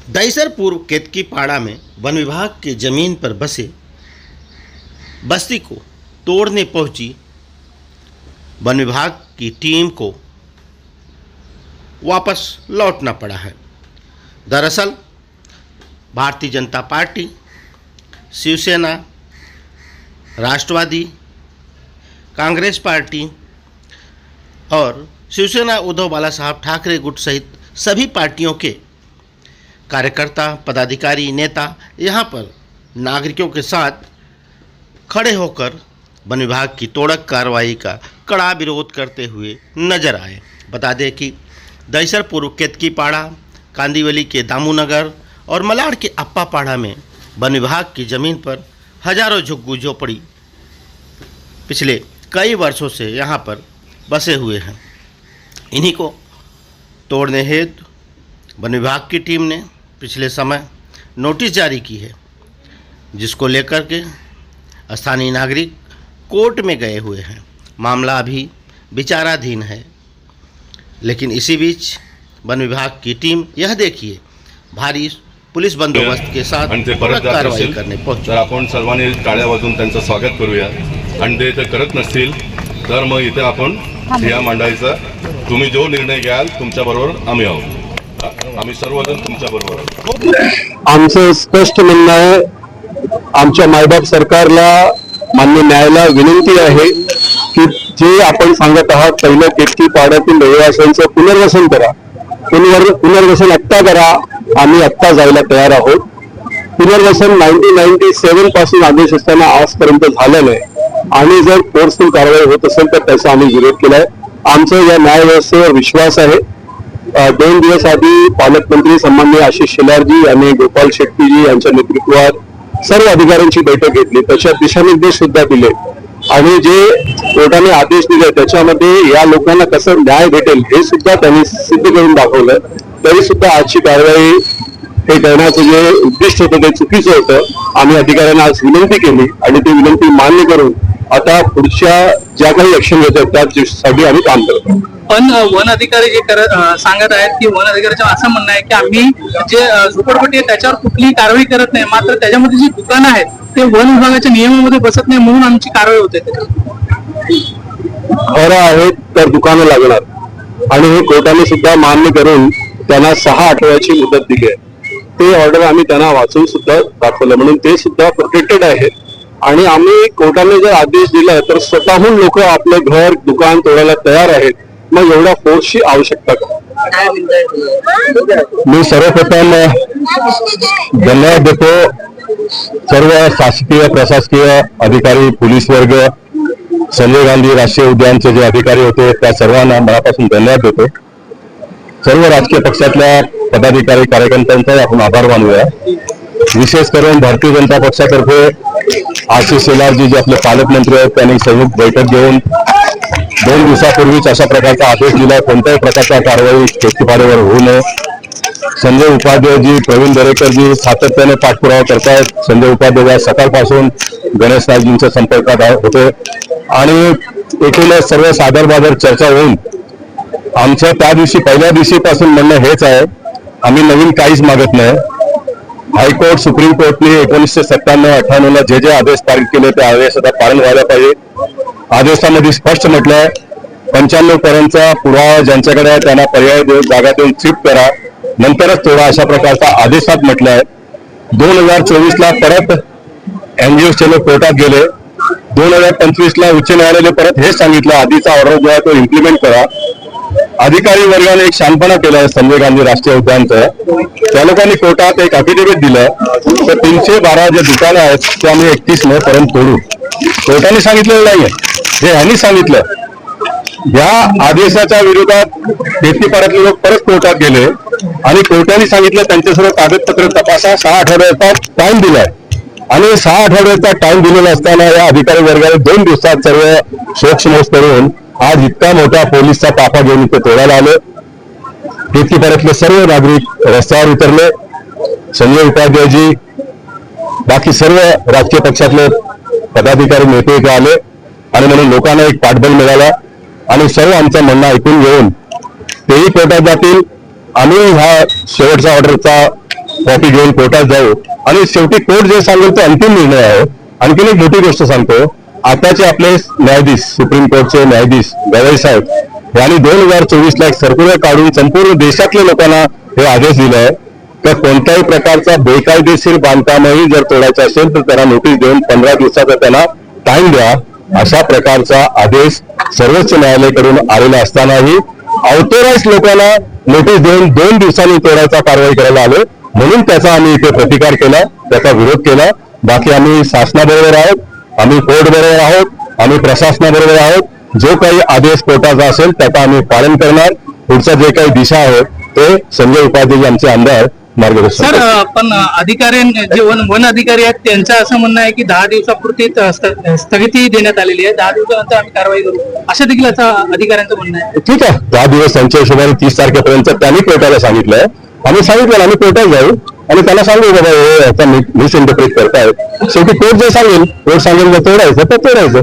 दहिसर पूर्व केतकी पाड़ा में वन विभाग के जमीन पर बसे बस्ती को तोड़ने पहुंची वन विभाग की टीम को वापस लौटना पड़ा है। दरअसल भारतीय जनता पार्टी, शिवसेना, राष्ट्रवादी कांग्रेस पार्टी और शिवसेना उद्धव बाला साहब ठाकरे गुट सहित सभी पार्टियों के कार्यकर्ता, पदाधिकारी, नेता यहाँ पर नागरिकों के साथ खड़े होकर वन विभाग की तोड़क कार्रवाई का कड़ा विरोध करते हुए नजर आए। बता दें कि दहिसर पूर्व केतकी पाड़ा, कांदीवली के दामूनगर और मलाड के अप्पा पाड़ा में वन विभाग की ज़मीन पर हजारों झुग्गी झोपड़ी पिछले कई वर्षों से यहाँ पर बसे हुए हैं। इन्हीं को तोड़ने हेतु वन विभाग की टीम ने पिछले समय नोटिस जारी की है, जिसको लेकर के स्थानीय नागरिक कोर्ट में गए हुए हैं। मामला अभी विचाराधीन है, लेकिन इसी बीच वन विभाग की टीम यह देखिए भारी पुलिस बंदोबस्त के साथ कार्रवाई करने पहुंची। तर आपण सर्वांनी टाळ्या वाजवून त्यांचं स्वागत करूया आणि ते जर करत नसतील तर मग इथे आपण ठिय्या मांडायचा। तुम्ही जो निर्णय घ्याल तुमच्याबरोबर आम्ही आहोत, आम्ही सर्वजण तुमच्याबरोबर आहोत। आमचं स्पष्ट म्हणणं आहे, आमच्या मायबाप सरकारला, मान्य न्यायालयाला विनंती आहे की जे आपण सांगत आहात पहिलं केतकी पाड्यातील रहिवाशांचं पुनर्वसन करा, पुनर्वसन आत्ता करा। आम्ही आत्ता जायला तयार आहोत। पुनर्वसन 1997 पासून आदेश असताना आजपर्यंत झालं नाही आणि जर फोर्सफुल कारवाई होत असेल तर त्याचा आम्ही विरोध केलाय। आमचा या न्यायव्यवस्थेवर विश्वास आहे। 2 दिवस आधी पालकमंत्री सन्माननीय आशिष शेलारजी आणि गोपाल शेट्टीजी यांच्या नेतृत्वात सर्व अधिकाऱ्यांची बैठक घेतली, त्याच्यात दिशानिर्देश सुद्धा दिले आणि जे कोर्टाने आदेश दिले त्याच्यामध्ये या लोकांना कसं न्याय भेटेल हे सुद्धा त्यांनी सिद्ध करून दाखवलं। तरी सुद्धा आजची कारवाई हे करण्याचं जे उद्दिष्ट होतं ते चुकीचं होतं। आम्ही अधिकाऱ्यांना आज विनंती केली आणि ती विनंती मान्य करून आता पुढच्या ज्या काही ऍक्शन घेतात त्यासाठी आम्ही काम करतो। पण वन अधिकारी जे सांगत आहेत की वन अधिकाऱ्याचं असं म्हणणं आहे की आम्ही जे झोपडपट्टी आहे त्याच्यावर कुठलीही कारवाई करत नाही, मात्र त्याच्यामध्ये जी दुकानं आहेत ते वन विभागाच्या नियमामध्ये बसत नाही म्हणून आमची कारवाई होते। खरं आहे तर दुकानं लागणार आणि हे कोर्टाने सुद्धा मान्य करून त्यांना 6 आठवड्याची मुदत दिली आहे। ते ऑर्डर आम्ही त्यांना वाचून सुद्धा दाखवलं, म्हणून ते सुद्धा प्रोटेक्टेड आहे आणि आम्ही कोर्टाने जर आदेश दिला तर स्वतःहून लोक आपले घर दुकान तोडायला तयार आहेत। मग एवढा फोर्सची आवश्यकता का? मी सर्वप्रथम धन्यवाद देतो सर्व शासकीय प्रशासकीय अधिकारी, पोलीस वर्ग, संजय गांधी राष्ट्रीय उद्यानचे जे अधिकारी होते त्या सर्वांना मनापासून धन्यवाद देतो। सर्व राजकीय पक्षातल्या पदाधिकारी कार्यकर्त्यांचा आपण आभार मानूया। विशेष करून भारतीय जनता पक्षातर्फे आशिष शेलारजी जे आपले पालकमंत्री आहेत त्यांनी संयुक्त बैठक घेऊन 2 दिवसापूर्वीच अशा प्रकारचा आदेश दिला, कोणत्याही प्रकारच्या कारवाई केतकीपाड्यावर होऊ नये। संजय उपाध्यायजी, प्रवीण दरेकरजी सातत्याने पाठपुरावा करतायत। संजय उपाध्याय सकाळपासून गणेश नाईकजींच्या संपर्कात होते आणि एकूणच सर्व सादर बादर चर्चा होऊन आमच्या त्या दिवशी पहिल्या दिवशीपासून म्हणणं हेच आहे, आम्ही नवीन काहीच मागत नाही। हायकोर्ट, सुप्रीम कोर्टने 1997-98 ला जे आदेश पारित केले ते आदेश आता पालन व्हायला पाहिजे। आदेशामध्ये स्पष्ट म्हटलंय 95 पर्यंतचा पुरावा ज्यांच्याकडे आहे त्यांना पर्याय जागा देऊन शिफ्ट करा, नंतरच तोडा, अशा प्रकारचा आदेशात म्हटलंय। 2024 ला परत एनजीओचे लोक कोर्टात गेले। 2025 ला उच्च न्यायालयाने परत हेच सांगितलं, आधीचा ऑर्डर जो आहे तो इम्प्लिमेंट करा। अधिकारी वर्गाने एक शानपणा केला संजय गांधी राष्ट्रीय उद्यानचं, त्या लोकांनी कोर्टात एक अफिडेव्हिट दिलं तर 312 जे दुकानं आहेत ते आम्ही 31 मे पर्यंत तोडू। कोर्टाने सांगितलेलं नाहीये, हे यांनी सांगितलं। या आदेशाच्या विरोधात केतकीपाड्यातले लोक परत कोर्टात गेले आणि कोर्टाने सांगितलं त्यांचे सर्व कागदपत्र तपासा, 6 आठवड्याचा टाइम दिलाय आणि 6 आठवड्याचा टाइम दिलेला असताना या अधिकारी वर्गाने 2 दिवसात सर्व शोकसमोस करून आज इतका मोठा पोलीसचा ताफा घेऊन इथे तोडायला आले। केतकीपाड्यातले सर्व नागरिक रस्त्यावर उतरले। संजय उपाध्यायजी, बाकी सर्व राजकीय पक्षातले पदाधिकारी नेते इथे आले आणि म्हणून लोकांना एक पाठबळ मिळाला आणि सर्व आमचं म्हणणं ऐकून घेऊन तेही कोर्टात जातील। आम्ही हा शेवटचा ऑर्डरचा कॉपी घेऊन कोर्टात जाऊ आणि शेवटी कोर्ट जे सांगेल तो अंतिम निर्णय आहे. आणखीन एक मोठी गोष्ट सांगतो, आताचे आपले न्यायाधीश, सुप्रीम कोर्टचे न्यायाधीश गवई साहेब यांनी 2024ला एक सर्क्युलर काढून संपूर्ण देशातल्या लोकांना हे आदेश दिले आहे तर कोणत्याही प्रकारचा बेकायदेशीर बांधकामही जर तोडायचं असेल तर त्यांना नोटीस देऊन 15 दिवसाचा त्यांना टाइम द्या. अशा प्रकारचा आदेश सर्वोच्च न्यायालयाकडून आलेला असतानाही ऑथोराइज लोकांना नोटीस देऊन 2 दिवसांनी तोडायचा कारवाई करायला आले, म्हणून त्याचा आम्ही इथे प्रतिकार केला, त्याचा विरोध केला. बाकी आम्ही शासनाबरोबर आहोत, आम्ही कोर्ट बरोबर आहोत, आम्ही प्रशासनाबरोबर आहोत. जो काही आदेश कोर्टाचा असेल त्याचा आम्ही पालन करणार. पुढचं जे काही दिशा आहे ते संजय उपाध्याय आमचे आमदार मार्गदर्शन सर, करतील. पण अधिकारी जे वन अधिकारी आहेत त्यांचं असं म्हणणं आहे की 10 दिवसापुरती स्थगिती देण्यात आलेली आहे, 10 दिवसानंतर आम्ही कारवाई करू, असं देखील असं अधिकाऱ्यांचं म्हणणं आहे. ठीक आहे, 10 दिवस त्यांच्या हिशोबाने 30 तारखेपर्यंत त्यांनी कोर्टाला सांगितलंय. आम्ही सांगितलं आम्ही कोर्टात जाऊ आणि त्याला सांगू बाबा हे आता मिसइंटरप्रेट करतायत. शेवटी कोर्ट जे सांगेल, कोर्ट सांगेल तोडायचं तर तोडायचं.